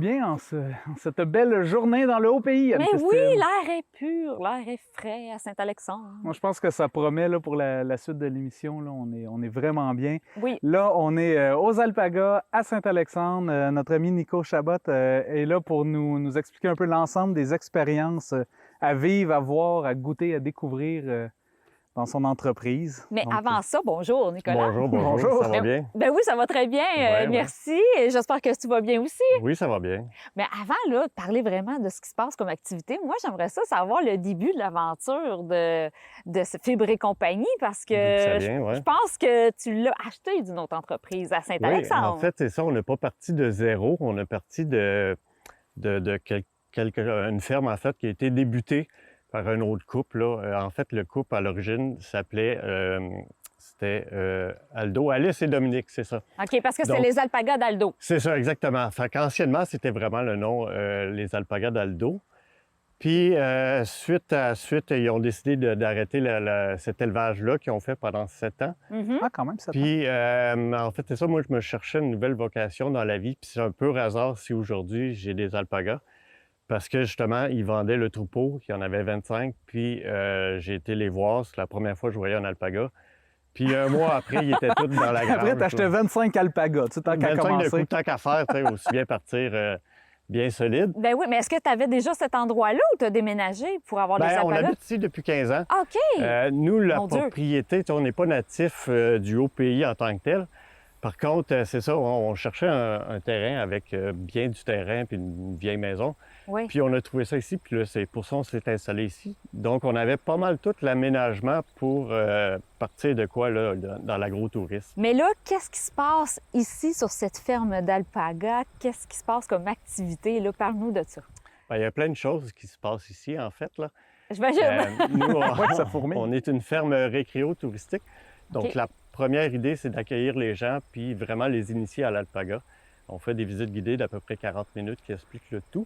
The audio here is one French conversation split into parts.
bien en cette belle journée dans le Haut-Pays, Mais Anne-Christine. oui, l'air est pur, l'air est frais à Saint-Alexandre. Moi, je pense que ça promet là, pour la suite de l'émission. Là, on est vraiment bien. Oui. Là, on est aux Alpagas, à Saint-Alexandre. Notre ami Nico Chabot est là pour nous expliquer un peu l'ensemble des expériences à vivre, à voir, à goûter, à découvrir dans son entreprise. Mais Donc, avant ça, bonjour Nicolas. Bonjour. Ça va bien? Ben oui, ça va très bien, Ouais. merci. Et j'espère que tu vas bien aussi. Oui, ça va bien. Mais avant là, de parler vraiment de ce qui se passe comme activité, moi, j'aimerais ça savoir le début de l'aventure de ce Fibre et compagnie parce que D'où ça vient, ouais. je pense que tu l'as acheté d'une autre entreprise à Oui, Saint-Alexandre. en fait, c'est ça. On n'est pas parti de zéro. On est parti de une ferme, en fait, qui a été débutée par un autre couple. Là. En fait, le couple, à l'origine, s'appelait... c'était Aldo, Alice et Dominique, c'est ça. OK, parce que c'est Donc, les alpagas d'Aldo. C'est ça, exactement. Fait qu'anciennement, c'était vraiment le nom, les alpagas d'Aldo. Puis, suite, ils ont décidé d'arrêter cet élevage-là qu'ils ont fait pendant 7 ans. Mhm. Ah, quand même, ça. Puis, en fait, c'est ça, moi, je me cherchais une nouvelle vocation dans la vie. Puis c'est un peu hasard si aujourd'hui, j'ai des alpagas. Parce que, justement, ils vendaient le troupeau, il y en avait 25. Puis, j'ai été les voir. C'est la première fois que je voyais un alpaga. Puis, un mois après, ils étaient tous dans la grange. Après, t'achetais 25 alpagas, tu sais, tant qu'à 25 de commencer. coup, tant qu'à faire, tu sais, aussi bien partir bien solide. Ben oui, mais est-ce que tu avais déjà cet endroit-là où tu as déménagé pour avoir des Bien, on alpagas? habite ici depuis 15 ans. OK! Nous, la Mon Dieu. propriété, tu sais, on n'est pas natif du Haut-Pays en tant que tel. Par contre, c'est ça, on cherchait un terrain avec bien du terrain puis une vieille maison. Oui. Puis on a trouvé ça ici, puis là, c'est pour ça qu'on s'est installé ici. Donc, on avait pas mal tout l'aménagement pour partir de quoi, là, dans l'agro-tourisme. Mais là, qu'est-ce qui se passe ici sur cette ferme d'alpagas? Qu'est-ce qui se passe comme activité? Là, parle-nous de ça. Bien, il y a plein de choses qui se passent ici, en fait, là. J'imagine. Nous, Ouais, que ça fourmille. on est une ferme récréo-touristique. Donc, OK. la première idée, c'est d'accueillir les gens puis vraiment les initier à l'alpaga. On fait des visites guidées d'à peu près 40 minutes qui expliquent le tout.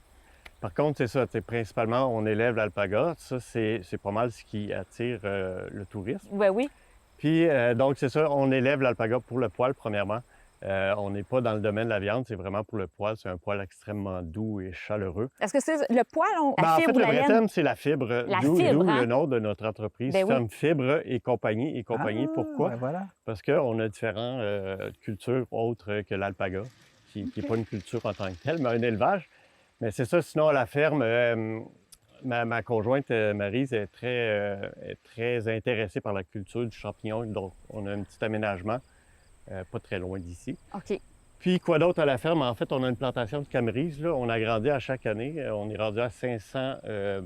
Par contre, c'est ça, principalement, on élève l'alpaga. Ça, c'est pas mal ce qui attire le tourisme. Ben oui. Puis, donc, c'est ça, on élève l'alpaga pour le poil, premièrement. On n'est pas dans le domaine de la viande, c'est vraiment pour le poil. C'est un poil extrêmement doux et chaleureux. Est-ce que c'est le poil, Ben, la en fibre fait, ou le la vrai laine? terme, c'est la fibre. La D'où fibre, hein? le nom de notre entreprise, Ben oui. Ferme Fibre et compagnie. Et compagnie, Ah, pourquoi? ben voilà. Parce qu'on a différentes cultures autres que l'alpaga, qui n'est pas une culture en tant que telle, mais un élevage. Mais c'est ça, sinon, à la ferme, ma conjointe, Maryse, est très intéressée par la culture du champignon. Donc, on a un petit aménagement, pas très loin d'ici. OK. Puis, quoi d'autre à la ferme? En fait, on a une plantation de camerise. Là. On agrandit à chaque année. On est rendu à 500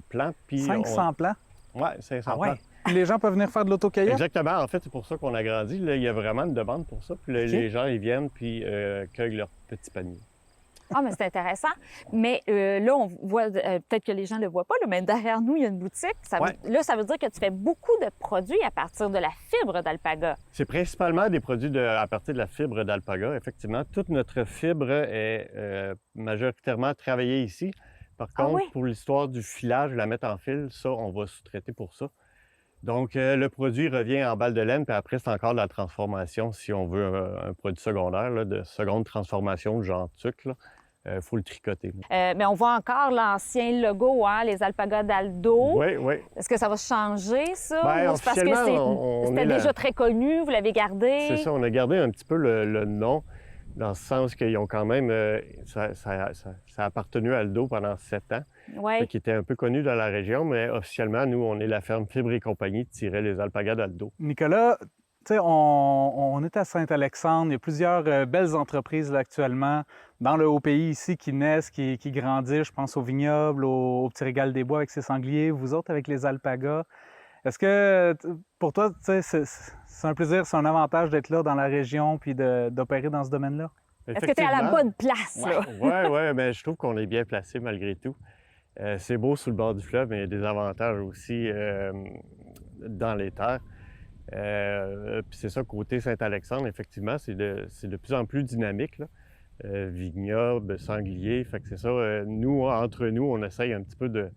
plants. Puis 500 plants. Oui, 500 Ah ouais. plants. Puis les gens peuvent venir faire de l'autocueillette? Exactement. En fait, c'est pour ça qu'on agrandit. Là, il y a vraiment une demande pour ça. Puis là, OK. les gens, ils viennent puis cueillent leurs petits paniers. Ah, mais c'est intéressant. Mais là, on voit, peut-être que les gens ne le voient pas, là, mais derrière nous, il y a une boutique. Ouais. Là, ça veut dire que tu fais beaucoup de produits à partir de la fibre d'alpaga. C'est principalement des produits à partir de la fibre d'alpaga. Effectivement, toute notre fibre est majoritairement travaillée ici. Par Ah contre, oui? pour l'histoire du filage, la mettre en fil, ça, on va sous-traiter pour ça. Donc, le produit revient en balle de laine, puis après, c'est encore de la transformation, si on veut un produit secondaire, là, de seconde transformation, genre tuc, là. Faut le tricoter. Mais on voit encore l'ancien logo, hein, les alpagas d'Aldo. Oui, oui. Est-ce que ça va changer, ça? Ben, Ou c'est parce que officiellement, on c'était est déjà très connu, vous l'avez gardé? C'est ça, on a gardé un petit peu le nom, dans le sens qu'ils ont quand même... ça a appartenu à Aldo pendant 7 ans, Oui. qui était un peu connu dans la région, mais officiellement, nous, on est la ferme Fibre et compagnie de tirer les alpagas d'Aldo. Nicolas, tu sais, on est à Saint-Alexandre. Il y a plusieurs belles entreprises là, actuellement dans le Haut-Pays ici qui naissent, qui grandissent. Je pense au vignoble, au Petit Régal des Bois avec ses sangliers, vous autres avec les alpagas. Est-ce que pour toi, tu sais, c'est un plaisir, c'est un avantage d'être là dans la région puis d'opérer dans ce domaine-là? Est-ce que tu es à la bonne place, là? Oui, mais je trouve qu'on est bien placé malgré tout. C'est beau sous le bord du fleuve, mais il y a des avantages aussi dans les terres. Puis c'est ça, côté Saint-Alexandre, effectivement, c'est de plus en plus dynamique, là. Vignoble, sanglier, fait que c'est ça. Nous, entre nous, on essaye un petit peu de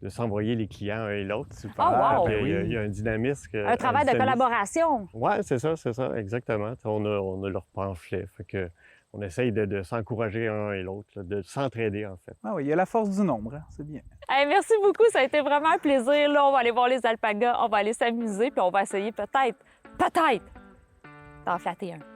s'envoyer les clients un et l'autre. Oh, wow! Il y a un dynamisme. Un travail de collaboration. Oui, c'est ça, exactement. On a leur pamphlet. Fait que on essaye de s'encourager un et l'autre, là, de s'entraider en fait. Ah oui, il y a la force du nombre, hein, c'est bien. Hey, merci beaucoup, ça a été vraiment un plaisir. Là, on va aller voir les alpagas, on va aller s'amuser, puis on va essayer peut-être, d'en flatter un.